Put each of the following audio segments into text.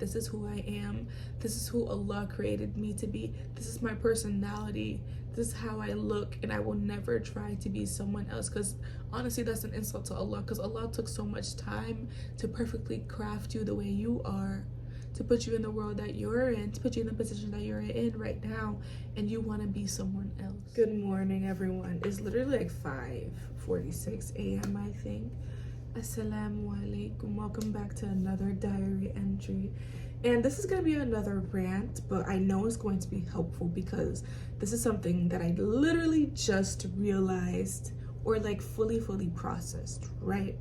This is who I am. This is who Allah created me to be. This is my personality. This is how I look, and I will never try to be someone else, because honestly that's an insult to Allah, because Allah took so much time to perfectly craft you the way you are, to put you in the world that you're in, to put you in the position that you're in right now, and you want to be someone else. Good morning, everyone. It's literally like 5:46 a.m. I think. Assalamu alaikum. Welcome back to another diary entry, and this is going to be another rant, but I know it's going to be helpful because this is something that I literally just realized, or like fully processed, right?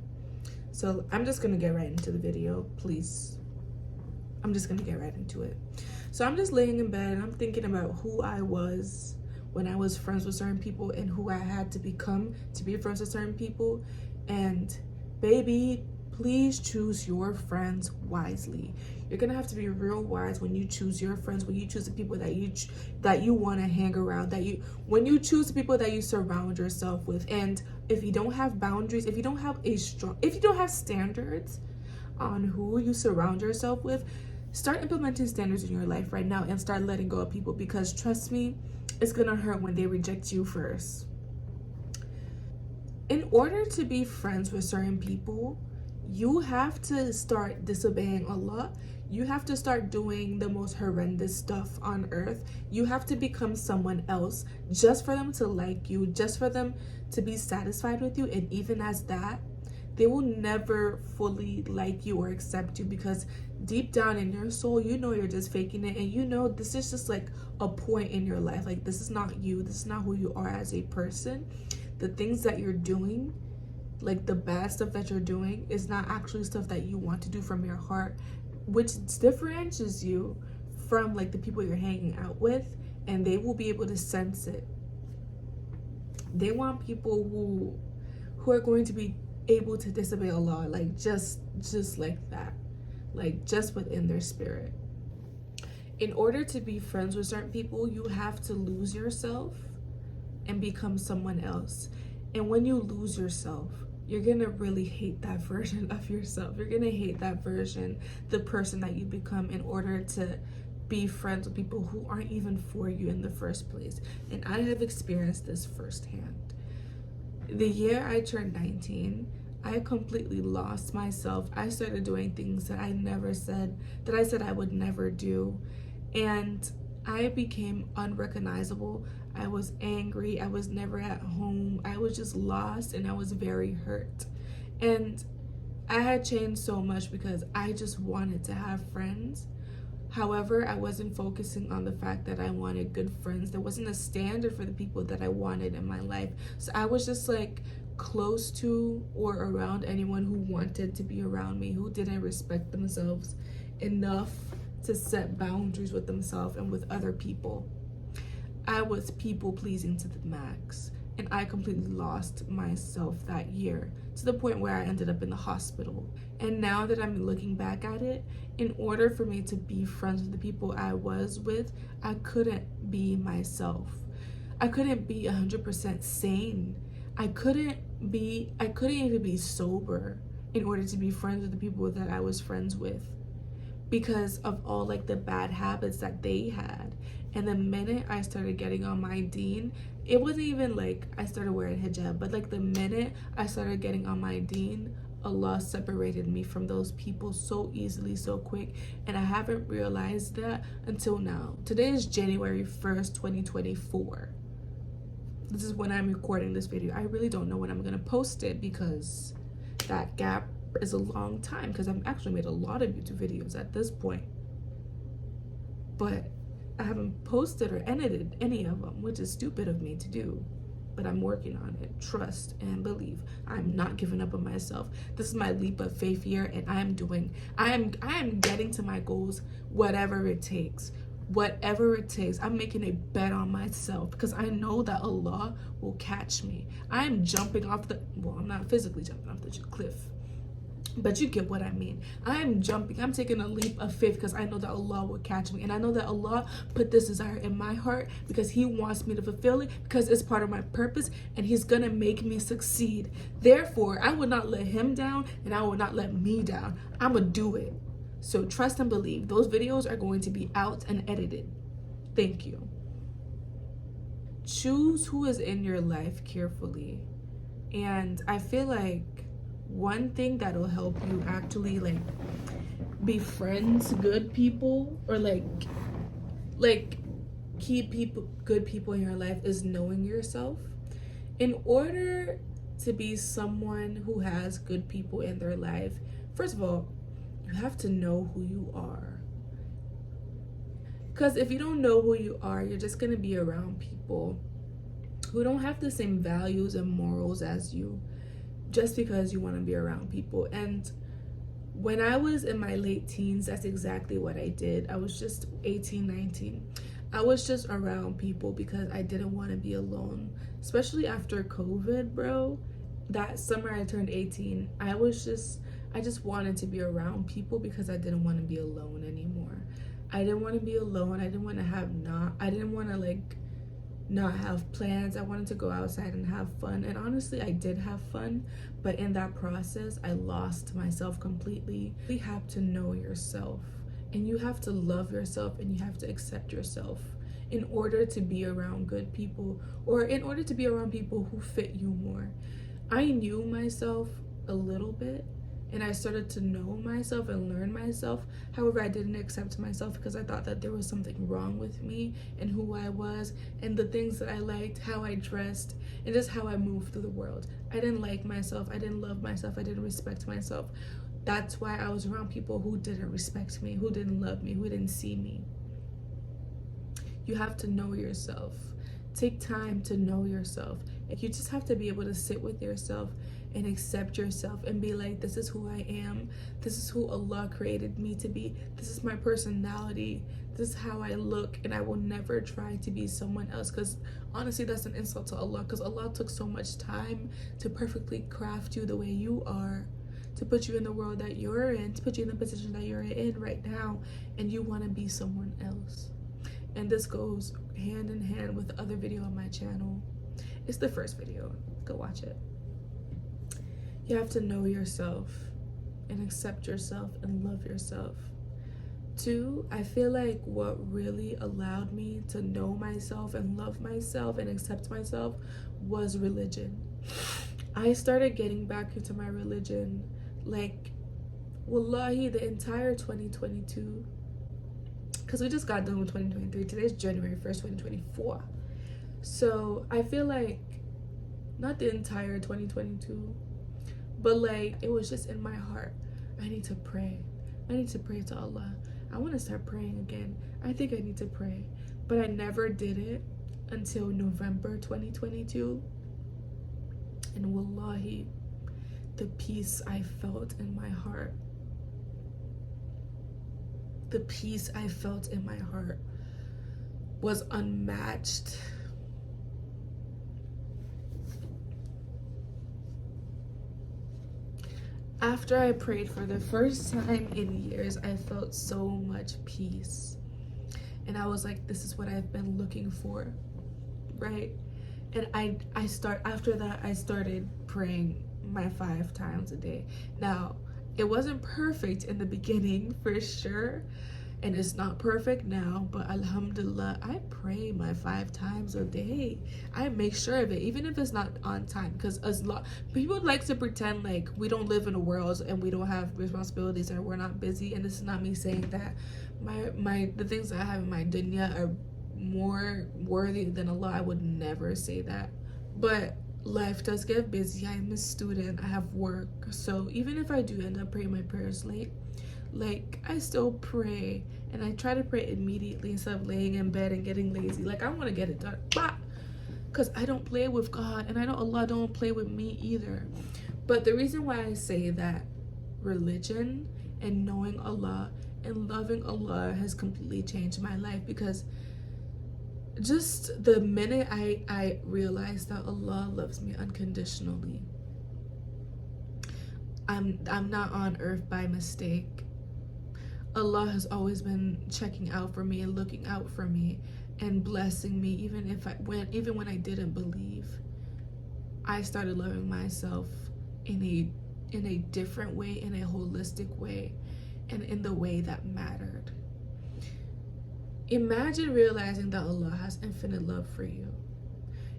So I'm just gonna get right into the video, please. I'm just gonna get right into it. So I'm just laying in bed and I'm thinking about who I was when I was friends with certain people and who I had to become to be friends with certain people. And baby, please choose your friends wisely. You're gonna have to be real wise when you choose your friends, when you choose the people that you want to hang around, when you choose the people that you surround yourself with. And if you don't have boundaries, if you don't have standards on who you surround yourself with, start implementing standards in your life right now and start letting go of people, because trust me, it's gonna hurt when they reject you first. In order to be friends with certain people, you have to start disobeying Allah. You have to start doing the most horrendous stuff on earth. You have to become someone else just for them to like you, just for them to be satisfied with you. And even as that, they will never fully like you or accept you, because deep down in your soul, you know you're just faking it, and you know this is just like a point in your life. Like, this is not you. This is not who you are as a person. The things that you're doing, like the bad stuff that you're doing, is not actually stuff that you want to do from your heart, which differentiates you from like the people you're hanging out with, and they will be able to sense it. They want people who are going to be able to disobey Allah, like just like that, like just within their spirit. In order to be friends with certain people, you have to lose yourself and become someone else. And when you lose yourself, you're gonna really hate that version of yourself. You're gonna hate that version, the person that you become, in order to be friends with people who aren't even for you in the first place. And I have experienced this firsthand. The year I turned 19, I completely lost myself. I started doing things that I said I would never do. And I became unrecognizable. I was angry. I was never at home. I was just lost, and I was very hurt. And I had changed so much because I just wanted to have friends. However, I wasn't focusing on the fact that I wanted good friends. There wasn't a standard for the people that I wanted in my life. So I was just like close to or around anyone who wanted to be around me, who didn't respect themselves enough to set boundaries with themselves and with other people. I was people pleasing to the max, and I completely lost myself that year, to the point where I ended up in the hospital. And now that I'm looking back at it, in order for me to be friends with the people I was with, I couldn't be myself. I couldn't be 100% sane. I couldn't even be sober in order to be friends with the people that I was friends with, because of all like the bad habits that they had. And the minute I started getting on my deen, it wasn't even like I started wearing hijab, but like the minute I started getting on my deen, Allah separated me from those people so easily, so quick. And I haven't realized that until now. Today is January 1st, 2024. This is when I'm recording this video. I really don't know when I'm gonna post it, because that gap is a long time, because I've actually made a lot of YouTube videos at this point, but I haven't posted or edited any of them, which is stupid of me to do, but I'm working on it. Trust and believe. I'm not giving up on myself. This is my leap of faith year, and I am getting to my goals, whatever it takes. I'm making a bet on myself, because I know that Allah will catch me. I'm jumping off I'm not physically jumping off the cliff, but you get what I mean. I'm taking a leap of faith, because I know that Allah will catch me, and I know that Allah put this desire in my heart because He wants me to fulfill it, because it's part of my purpose, and He's gonna make me succeed. Therefore, I will not let Him down, and I will not let me down. I'm gonna do it. So trust and believe. Those videos are going to be out and edited. Thank you. Choose who is in your life carefully. And I feel like one thing that'll help you actually like befriend good people, or like keep good people in your life, is knowing yourself. In order to be someone who has good people in their life, first of all, you have to know who you are. Because if you don't know who you are, you're just going to be around people who don't have the same values and morals as you, just because you want to be around people. And when I was in my late teens, that's exactly what I did. I was just 18, 19. I was just around people because I didn't want to be alone. Especially after COVID, bro. That summer I turned 18, I just wanted to be around people because I didn't want to be alone anymore. I didn't want to be alone. I didn't want to like not have plans. I wanted to go outside and have fun. And honestly, I did have fun, but in that process, I lost myself completely. You have to know yourself, and you have to love yourself, and you have to accept yourself in order to be around good people, or in order to be around people who fit you more. I knew myself a little bit, and I started to know myself and learn myself. However, I didn't accept myself because I thought that there was something wrong with me and who I was and the things that I liked, how I dressed, and just how I moved through the world. I didn't like myself. I didn't love myself. I didn't respect myself. That's why I was around people who didn't respect me, who didn't love me, who didn't see me. You have to know yourself. Take time to know yourself. You just have to be able to sit with yourself and accept yourself and be like, this is who I am. This is who Allah created me to be. This is my personality. This is how I look, and I will never try to be someone else, because honestly, that's an insult to Allah, because Allah took so much time to perfectly craft you the way you are, to put you in the world that you're in, to put you in the position that you're in right now, and you want to be someone else. And this goes hand in hand with the other video on my channel. It's the first video. Go watch it. You have to know yourself and accept yourself and love yourself. 2, I feel like what really allowed me to know myself and love myself and accept myself was religion. I started getting back into my religion, like, wallahi, the entire 2022. Because we just got done with 2023. Today's January 1st, 2024. So I feel like, not the entire 2022, but like, it was just in my heart. I need to pray. I need to pray to Allah. I want to start praying again. I think I need to pray. But I never did it until November 2022. And wallahi, the peace I felt in my heart, the peace I felt in my heart was unmatched. After I prayed for the first time in years, I felt so much peace. And I was like, this is what I've been looking for, right? And after that, I started praying my 5 times a day. Now, it wasn't perfect in the beginning, for sure, and it's not perfect now, but alhamdulillah, I pray my 5 times a day. I make sure of it, even if it's not on time, because people like to pretend like we don't live in a world and we don't have responsibilities and we're not busy. And this is not me saying that the things that I have in my dunya are more worthy than Allah. I would never say that, but life does get busy. I'm a student, I have work, so even if I do end up praying my prayers late, like, I still pray, and I try to pray immediately instead of laying in bed and getting lazy. Like, I want to get it done, because I don't play with God, and I know Allah don't play with me either. But the reason why I say that religion and knowing Allah and loving Allah has completely changed my life, because just the minute I realized that Allah loves me unconditionally, I'm not on earth by mistake. Allah has always been checking out for me and looking out for me and blessing me, even when I didn't believe. I started loving myself in a different way, in a holistic way, and in the way that mattered. Imagine realizing that Allah has infinite love for you.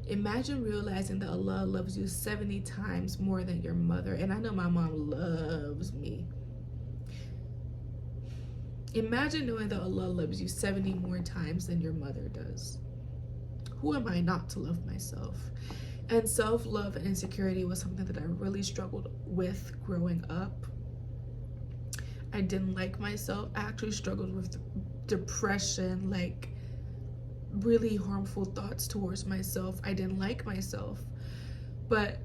Imagine realizing that Allah loves you 70 times more than your mother. And I know my mom loves me. Imagine knowing that Allah loves you 70 more times than your mother does. Who am I not to love myself? And self-love and insecurity was something that I really struggled with growing up. I didn't like myself. I actually struggled with depression, like really harmful thoughts towards myself. I didn't like myself. But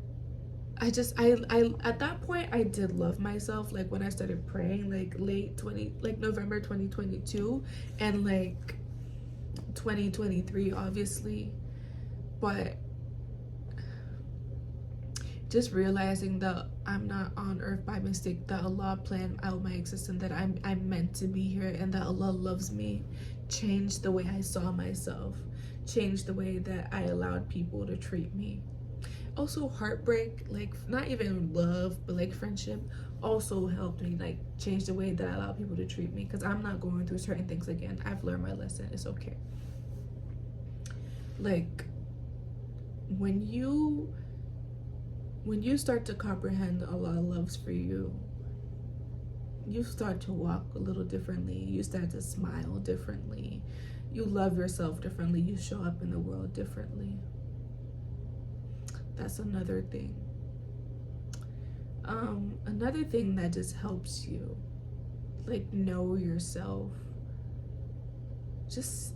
I at that point I did love myself, like when I started praying, like November 2022 and like 2023 obviously. But just realizing that I'm not on earth by mistake, that Allah planned out my existence, that I'm meant to be here, and that Allah loves me, changed the way I saw myself, changed the way that I allowed people to treat me. Also heartbreak, like not even love, but like friendship also helped me like change the way that I allow people to treat me, because I'm not going through certain things again. I've learned my lesson. It's okay. Like when you start to comprehend Allah's love for you, you start to walk a little differently. You start to smile differently. You love yourself differently. You show up in the world differently. That's another thing. Another thing that just helps you, like, know yourself. Just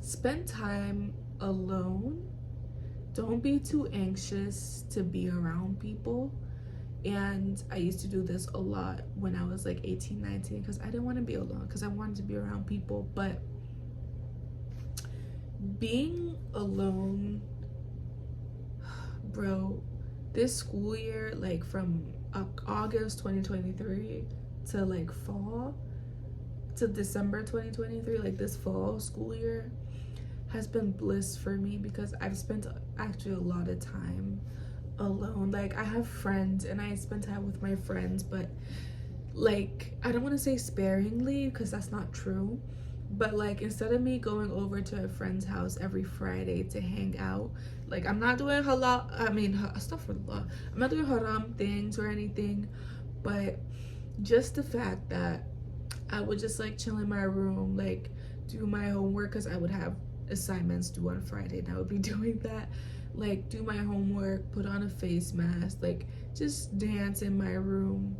spend time alone. Don't be too anxious to be around people. And I used to do this a lot when I was like 18, 19, because I didn't want to be alone, because I wanted to be around people. But being alone, bro, this school year, like from August 2023 to like fall to December 2023, like this fall school year has been bliss for me, because I've spent actually a lot of time alone. Like I have friends and I spend time with my friends, but like I don't want to say sparingly, because that's not true. But like instead of me going over to a friend's house every Friday to hang out, like I'm not doing astaghfirullah, I'm not doing haram things or anything, but just the fact that I would just like chill in my room, like do my homework, because I would have assignments due on Friday and I would be doing that, like do my homework, put on a face mask, like just dance in my room,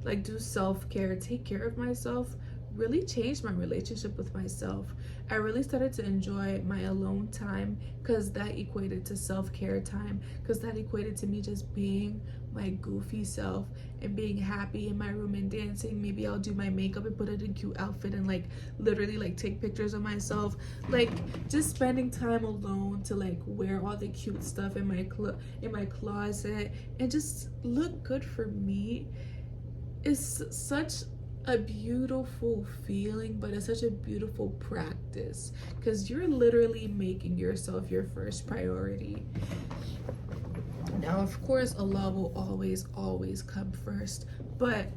like do self-care, take care of myself, really changed my relationship with myself. I really started to enjoy my alone time, because that equated to self-care time, because that equated to me just being my goofy self and being happy in my room and dancing. Maybe I'll do my makeup and put it in a cute outfit and like literally like take pictures of myself, like just spending time alone to like wear all the cute stuff in my closet and just look good for me is such a beautiful feeling, but it's such a beautiful practice, because you're literally making yourself your first priority. Now, of course, Allah will always come first, but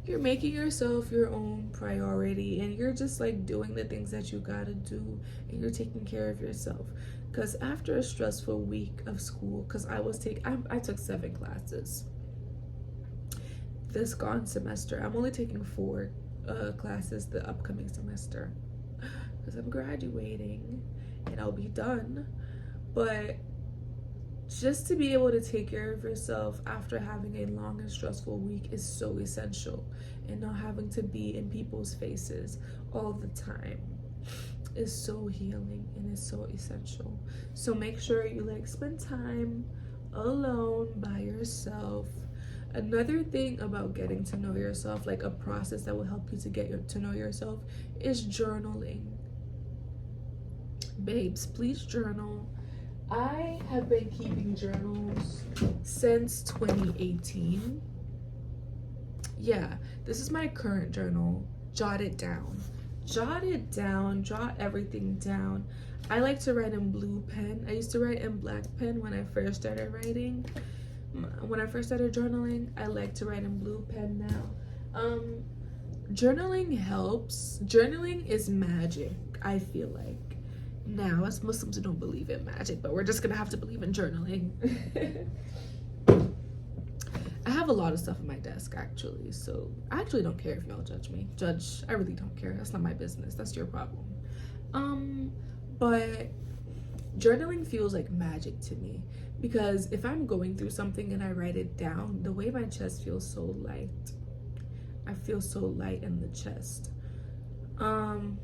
you're making yourself your own priority, and you're just like doing the things that you gotta do, and you're taking care of yourself. Because after a stressful week of school, because I took 7 classes this gone semester. I'm only taking 4 classes the upcoming semester, because I'm graduating and I'll be done. But just to be able to take care of yourself after having a long and stressful week is so essential, and not having to be in people's faces all the time is so healing and is so essential. So make sure you like spend time alone by yourself. Another thing about getting to know yourself, like a process that will help you to get to know yourself, is journaling. Babes, please journal. I have been keeping journals since 2018. Yeah, this is my current journal. Jot it down. Jot it down. Jot everything down. I like to write in blue pen. I used to write in black pen when I first started writing, When I first started journaling, I like to write in blue pen now. Journaling helps. Journaling is magic, I feel like. Now, as Muslims, we don't believe in magic, but we're just gonna have to believe in journaling. I have a lot of stuff on my desk, actually, so I actually don't care if y'all judge me. I really don't care. That's not my business. That's your problem. But journaling feels like magic to me, because if I'm going through something and I write it down, the way my chest feels so light. I feel so light in the chest. And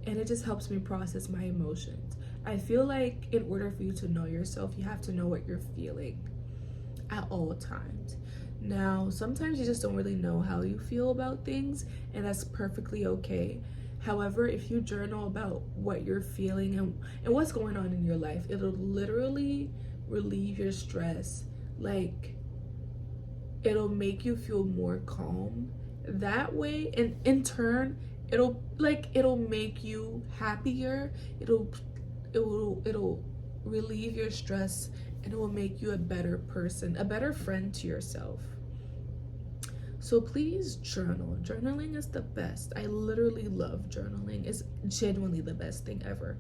it just helps me process my emotions. I feel like in order for you to know yourself, you have to know what you're feeling at all times. Now, sometimes you just don't really know how you feel about things, and that's perfectly okay. However, if you journal about what you're feeling and what's going on in your life, it'll literally relieve your stress. Like, it'll make you feel more calm. That way, and in turn, it'll make you happier. It'll relieve your stress, and it will make you a better person, a better friend to yourself. So please journal. Journaling is the best. I literally love journaling. It's genuinely the best thing ever.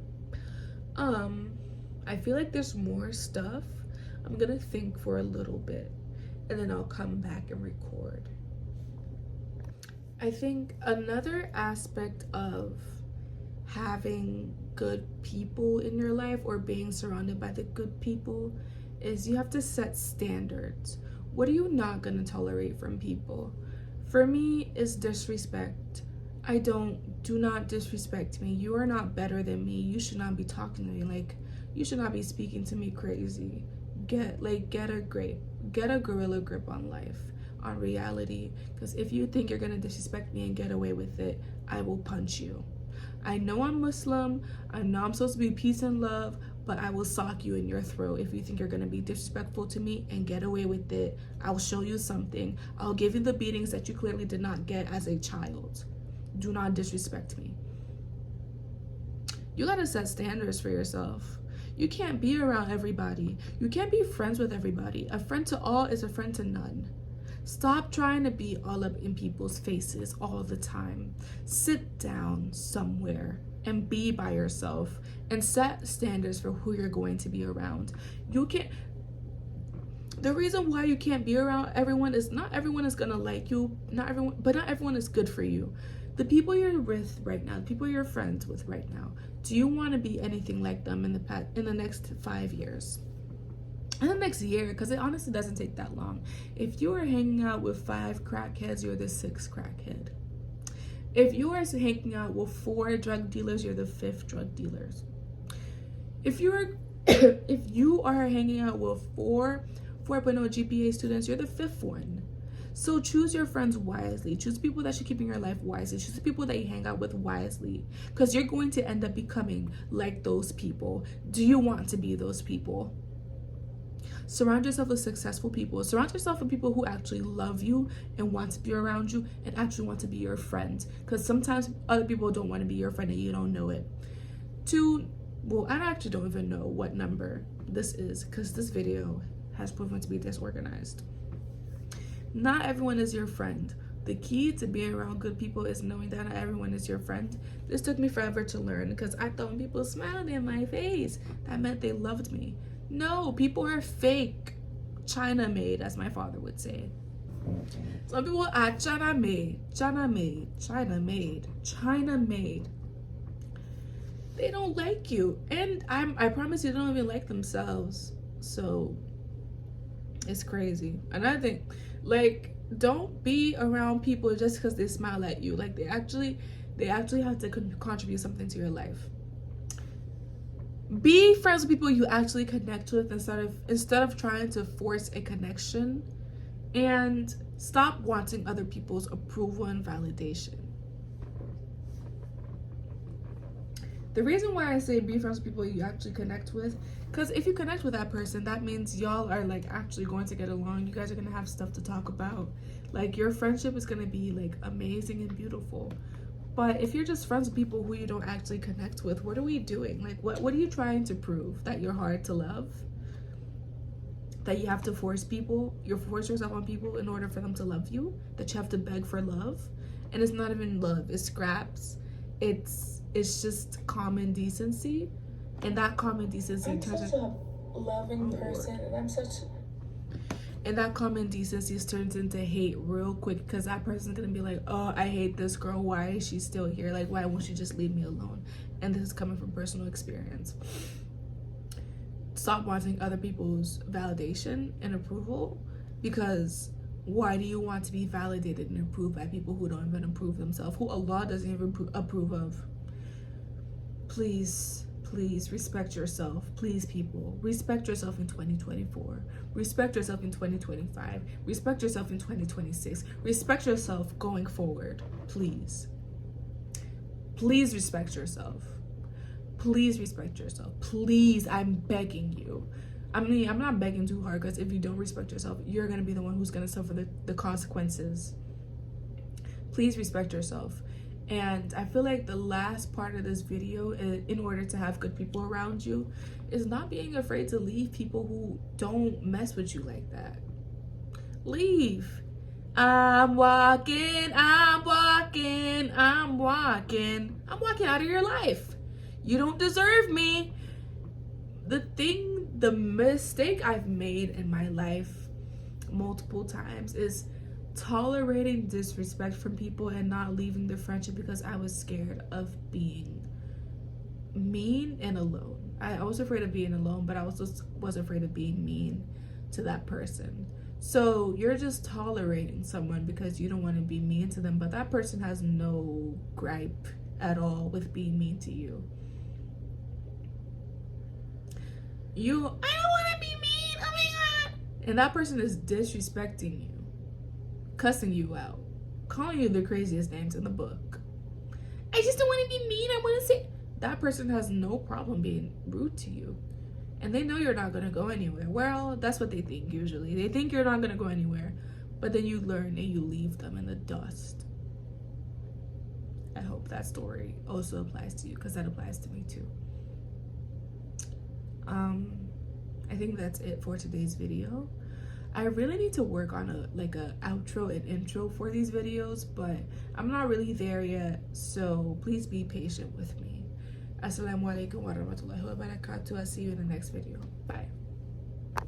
I feel like there's more stuff. I'm gonna think for a little bit, and then I'll come back and record. I think another aspect of having good people in your life, or being surrounded by the good people, is you have to set standards. What are you not going to tolerate from people? For me, it's disrespect. Do not disrespect me. You are not better than me. You should not be talking to me like, you should not be speaking to me crazy. Get a gorilla grip on life, on reality, because if you think you're gonna disrespect me and get away with it, I will punch you. I know I'm Muslim, I know I'm supposed to be peace and love, but I will sock you in your throat if you think you're gonna be disrespectful to me and get away with it. I'll show you something. I'll give you the beatings that you clearly did not get as a child. Do not disrespect me. You gotta set standards for yourself. You can't be around everybody. You can't be friends with everybody. A friend to all is a friend to none. Stop trying to be all up in people's faces all the time. Sit down somewhere and be by yourself and set standards for who you're going to be around. The reason why you can't be around everyone is not everyone is gonna like you, not everyone is good for you. The people you're with right now, the people you're friends with right now, do you want to be anything like them in the next 5 years? In the next year, because it honestly doesn't take that long. If you are hanging out with 5 crackheads, you're the 6th crackhead. If you are hanging out with 4 drug dealers, you're the 5th drug dealers. If you are hanging out with 4.0 GPA students, you're the 5th one. So choose your friends wisely. Choose people that should keep in your life wisely. Choose the people that you hang out with wisely, because you're going to end up becoming like those people. Do you want to be those people? Surround yourself with successful people. Surround yourself with people who actually love you and want to be around you and actually want to be your friend, because sometimes other people don't want to be your friend and you don't know it. I actually don't even know what number this is, because this video has proven to be disorganized. Not everyone is your friend. The key to being around good people is knowing that not everyone is your friend. This took me forever to learn, because I thought when people smiled in my face, that meant they loved me. No, people are fake. China made, as my father would say. Some people are China made. They don't like you. And I promise you, they don't even like themselves. So it's crazy. And I think, don't be around people just because they smile at you. They actually have to contribute something to your life. Be friends with people you actually connect with instead of trying to force a connection, and stop wanting other people's approval and validation. The reason why I say be friends with people you actually connect with, because if you connect with that person, that means y'all are actually going to get along. You guys are going to have stuff to talk about. Your friendship is going to be amazing and beautiful. But if you're just friends with people who you don't actually connect with, what are we doing? What are you trying to prove? That you're hard to love? that you have to force yourself on people in order for them to love you, that you have to beg for love. And it's not even love, it's scraps. It's just common decency. And that common decency I'm such a loving person, and that common decency turns into hate real quick, because that person's gonna be like, oh, I hate this girl, why is she still here? Like, why won't she just leave me alone? And this is coming from personal experience. Stop wanting other people's validation and approval, because why do you want to be validated and approved by people who don't even approve themselves, who Allah doesn't even approve of? Please respect yourself. Please, people, respect yourself in 2024. Respect yourself in 2025. Respect yourself in 2026. Respect yourself going forward. Please respect yourself. Please respect yourself. Please, I'm begging you. I mean, I'm not begging too hard, because if you don't respect yourself, you're going to be the one who's going to suffer the consequences. Please respect yourself. And I feel like the last part of this video, in order to have good people around you, is not being afraid to leave people who don't mess with you like that. Leave. I'm walking out of your life. You don't deserve me. The mistake I've made in my life multiple times is tolerating disrespect from people and not leaving the friendship because I was scared of being mean and alone. I was afraid of being alone, but I also was afraid of being mean to that person. So you're just tolerating someone because you don't want to be mean to them, but that person has no gripe at all with being mean to you. I don't want to be mean, oh my God. And that person is disrespecting you, cussing you out, calling you the craziest names in the book. I just don't want to be mean, I want to say. That person has no problem being rude to you. And they know you're not going to go anywhere. Well, that's what they think usually. They think you're not going to go anywhere. But then you learn and you leave them in the dust. I hope that story also applies to you, because that applies to me too. I think that's it for today's video. I really need to work on a outro and intro for these videos, but I'm not really there yet, so please be patient with me. Assalamu alaikum wa rahmatullahi wa barakatuh. I'll see you in the next video. Bye.